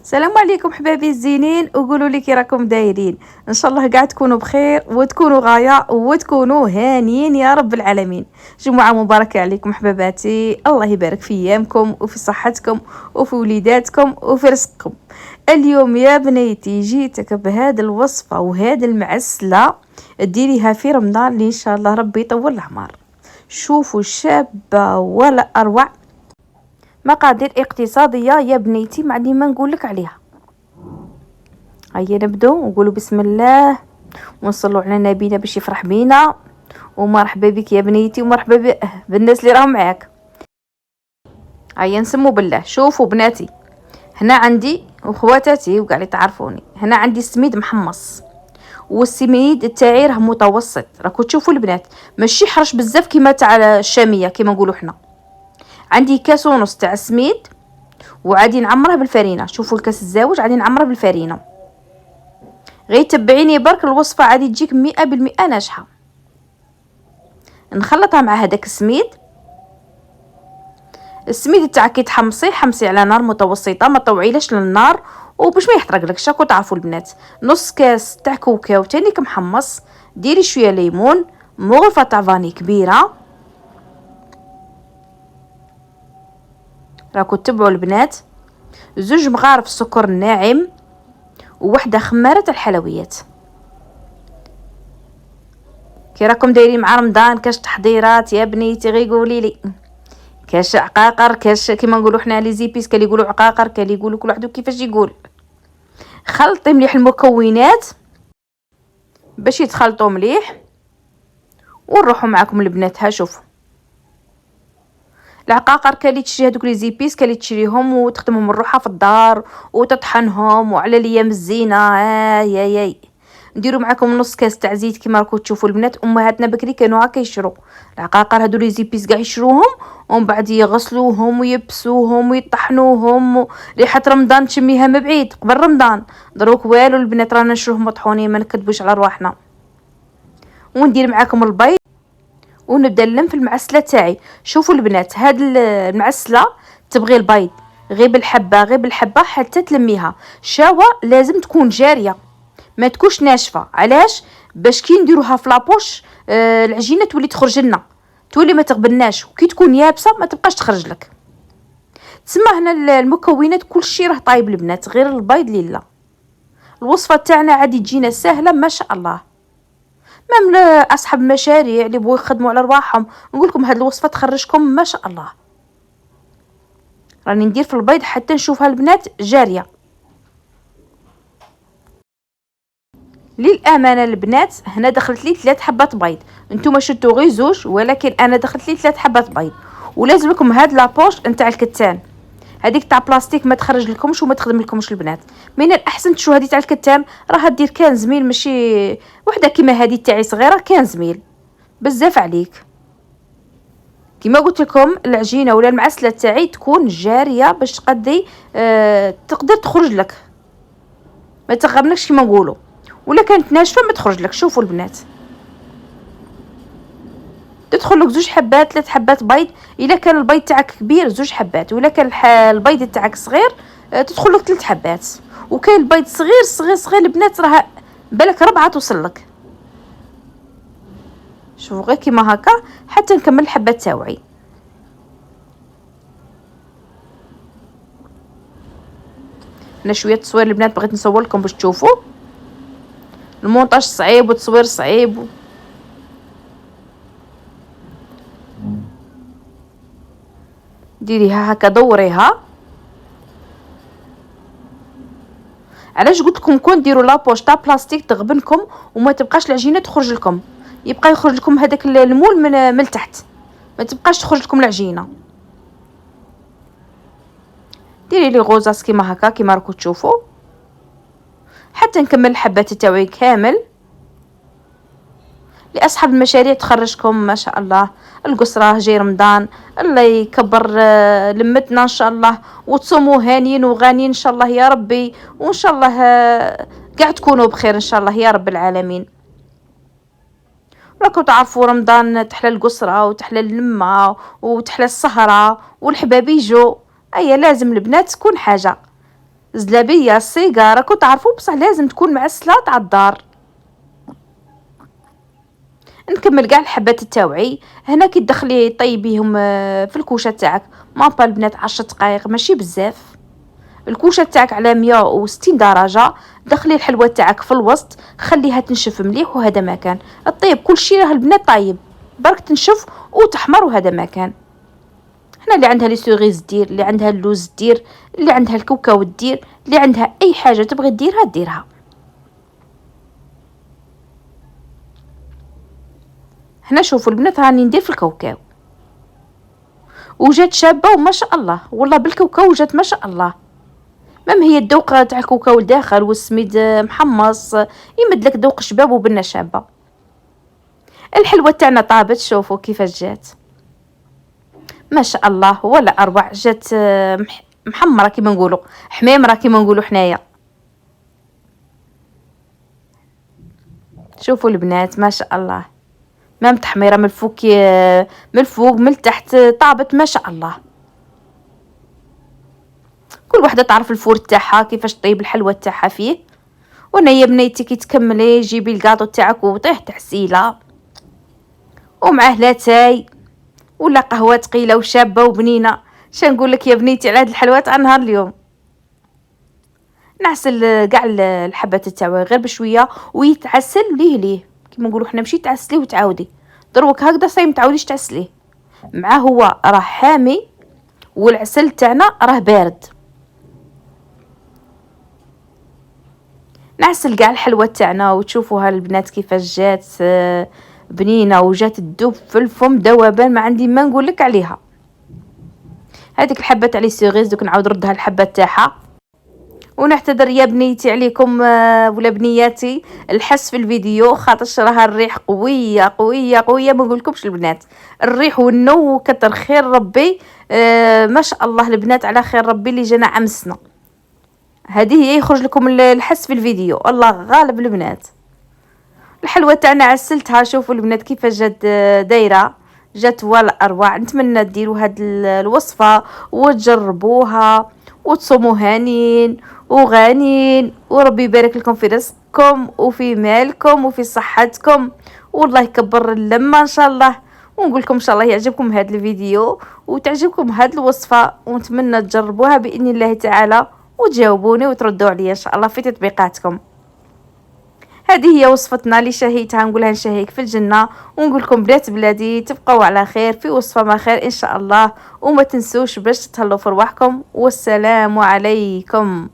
السلام عليكم حبايبي الزينين، وقولوا لي كي راكم دايرين. ان شاء الله قاعد تكونوا بخير وتكونوا غايه وتكونوا هانيين يا رب العالمين. جمعه مباركه عليكم حباباتي، الله يبارك في ايامكم وفي صحتكم وفي وليداتكم وفي رزقكم. اليوم يا بنيتي جيتك بهذه الوصفه وهذه المعسله ديريها في رمضان اللي ان شاء الله ربي يطول العمر. شوفوا شابه ولا اروع. مقادير اقتصادية يا بنيتي ما عندي ما نقولك عليها. هيا نبدو ونقولوا بسم الله ونصلوا على نبينا باش يفرح بينا. ومرحبا بك يا بنيتي ومرحبا بالناس اللي راهم معاك. هيا نسمو بالله. شوفوا بناتي، هنا عندي وخواتاتي وكاع اللي تعرفوني، هنا عندي السميد محمص، والسميد تاعي راه متوسط. راكو تشوفوا البنات ماشي حرش بزاف كيما تاع الشاميه كيما نقولوا حنا. عندي كاس ونص تاع السميد وعادي نعمره بالفرينه. شوفوا الكاس الزاوج عادي نعمره بالفرينه. غير تبعيني برك الوصفه عادي تجيك 100% ناجحه. نخلطها مع هذاك السميد تاعك حمصي على نار متوسطه، ما طوعيلهش للنار وباش ما يحرقلكش. راكو تعرفوا البنات نص كاس تاع كاكاو تانيك محمص، ديري شويه ليمون، مغرفه تاع فاني كبيره. راكو تبعوا البنات، زوج مغارف سكر ناعم، وواحده خماره الحلويات. كي راكم دايرين مع رمضان كاش تحضيرات يا بنيتي غير قولي لي. كاش عقاقر، كاش كيما نقولوا حنا لي زيبيس، كاللي يقولوا عقاقر، كاللي يقولوا كل واحد كيفاش يقول. خلطي مليح المكونات باش يتخلطوا مليح ونروحوا معكم البنات. ها شوفوا العقاقر كاللي تشري هذوك لي زيبيس كاللي تشريهم وتخدمهم الروحه في الدار وتطحنهم وعلى الايام الزينه. يا نديروا معكم نص كاس تاع زيت كيما راكم تشوفوا البنات. امهاتنا بكري كانوا هكا يشرو العقاقر هذو لي زيبيس كاع يشروهم ومن بعد يغسلوهم ويبسوهم ويطحنوهم. ريحه رمضان تشميها من بعيد قبل رمضان. دروك والو البنات رانا نشروهم مطحونين ما نكذبوش على رواحنا. وندير معكم البيض ونبدا نلم في المعسله تاعي. شوفوا البنات هاد المعسله تبغي البيض غير بالحبه حتى تلميها. شاوه لازم تكون جاريه ما تكونش ناشفه. علاش؟ باش كي نديروها في لابوش العجينه تولي تخرج لنا، تولي ما تغبناش، وكي تكون يابسه ما تبقاش تخرج لك. تسمى هنا المكونات كلشي راه طايب البنات غير البيض لله. الوصفه تاعنا عادي تجينا سهله ما شاء الله. مام اصحاب المشاريع اللي بغوا يخدموا على رواحهم نقول لكم هذه الوصفه تخرجكم ما شاء الله. راني ندير في البيض حتى نشوفها البنات جاريه. للامانه البنات هنا دخلت لي 3 حبات بيض، نتوما شتو غير زوج ولكن انا دخلت لي 3 حبات بيض. ولازم لكم هاد لابوش نتاع الكتان، هذيك تاع بلاستيك ما تخرج لكمش وما تخدم لكمش البنات. من الاحسن تشو هذه تاع الكتان راها دير 15 ميل، ماشي وحده كيما هذه تاعي صغيره 15 ميل بزاف عليك. كما قلت لكم العجينه ولا المعسله تاعي تكون جاريه باش تقدي تقدر تخرج لك ما تغرنكش كما نقولوا، ولا كانت ناشفه ما تخرج لك. شوفوا البنات تدخل لك 2 حبات 3 حبات بيض. الا كان البيض تاعك كبير 2 حبات، ولا كان البيض تاعك صغير تدخل لك 3 حبات. وكاين البيض صغير البنات راه بالك 4 توصل لك. شوفوا غير كيما هكا حتى نكمل الحبات تاوعي. انا شويه تصوير البنات بغيت نصور لكم باش تشوفوا. المونتاج صعيب والتصوير صعيب. ديريها هكا دوريها. علاش قلت لكم كون ديروا لابوش تاع بلاستيك تغبنكم وما تبقاش العجينه تخرج لكم، يبقى يخرج لكم هذاك المول من تحت، ما تبقاش تخرج لكم العجينه. ديري لي غوزاس كيما هكا كيما راكم تشوفوا حتى نكمل الحبات تاعي كامل. لاصحاب المشاريع تخرجكم ما شاء الله. القصرة جاي رمضان، الله يكبر لمتنا ان شاء الله، وتصوموا هانيين وغانيين ان شاء الله يا ربي. وان شاء الله قاعد تكونوا بخير ان شاء الله يا رب العالمين. راكم تعرفوا رمضان تحلى القصرة وتحلى اللمة وتحلى السهرة والحباب يجوا. اي لازم البنات تكون حاجه. الزلابيه السيجاره راكم تعرفوا، بصح لازم تكون معسله تاع الدار. نكمل كاع الحبات تاوعي. هنا كي تدخلي طيبيهم في الكوشه تاعك، مابا البنات 10 دقائق ماشي بزاف. الكوشه تاعك على 160 درجه. دخلي الحلوه تاعك في الوسط، خليها تنشف مليح، وهذا ما كان. الطيب كلشي راه البنات طايب، برك تنشف وتحمر، وهذا ما كان. هنا اللي عندها لي سوغيز دير، اللي عندها اللوز دير، اللي عندها الكاوكاو دير، اللي عندها اي حاجه تبغي ديرها ديرها. هنا شوفوا البنات راني ندير في الكاوكاو، وجات شابه وما شاء الله، والله بالكاوكاو جات ما شاء الله. مام هي الذوق تاع الكاوكاو الداخل والسميد محمص يمد لك ذوق شباب وبنه شابه. الحلوه تاعنا طابت، شوفوا كيفاش جات ما شاء الله، ولا اروع. جات محمره كيما نقولوا، حميمره كيما نقولوا حنايا. شوفوا البنات ما شاء الله، مام تحميره من الفوق من الفوق من التحت، طابت ما شاء الله. كل وحده تعرف الفور تاعها كيفاش طيب الحلوه تاعها فيه. وانا يا بنيتي كي تكملي جيبي الكاطو تاعك وطيح تحسيله، ومعاه لاتاي ولا قهوه ثقيله وشابه وبنينه. نقول لك يا بنيتي على هاد الحلوات تاع نهار اليوم. نعسل كاع الحبات تاعو غير بشويه ويتعسل ليه كيما نقولوا حنا، ماشي تعسليه وتعاودي دروك هكذا صاي متعاوديش تعسليه. معاه هو راه حامي والعسل تاعنا راه بارد. نعسل كاع الحلوه تاعنا وتشوفوها البنات كيفاش جات بنينه، وجات تدوب في الفم ذوبان ما عندي ما نقول لك عليها. هذيك الحبه تاع لي سيغيز دوك نعاود نردها الحبه تاعها. ونعتذر يا بنيتي عليكم ولا بنياتي الحس في الفيديو، خاطرش راها الريح قويه قويه قويه ما نقولكمش البنات. الريح والنو كتر خير ربي. ما شاء الله البنات على خير ربي اللي جانا عمسنا. هذه هي يخرج لكم الحس في الفيديو، الله غالب البنات. الحلوه تاعنا عسلتها، شوفوا البنات كيفاش جات دايره، جات ولا اروع. نتمنى ديروا هاد الوصفه وتجربوها وتصوموا هانين وغانين، وربي يبارك لكم في رزقكم وفي مالكم وفي صحتكم، والله يكبر اللمه ان شاء الله. ونقول لكم ان شاء الله يعجبكم هذا الفيديو وتعجبكم هذه الوصفه، ونتمنى تجربوها باذن الله تعالى وتجاوبوني وتردوا عليا ان شاء الله في تطبيقاتكم. هذه هي وصفتنا اللي شهيتها، نقولها نشهيك في الجنه. ونقول لكم بنات بلادي تبقوا على خير في وصفه ما خير ان شاء الله، وما تنسوش باش تهلوا في رواحكم، والسلام عليكم.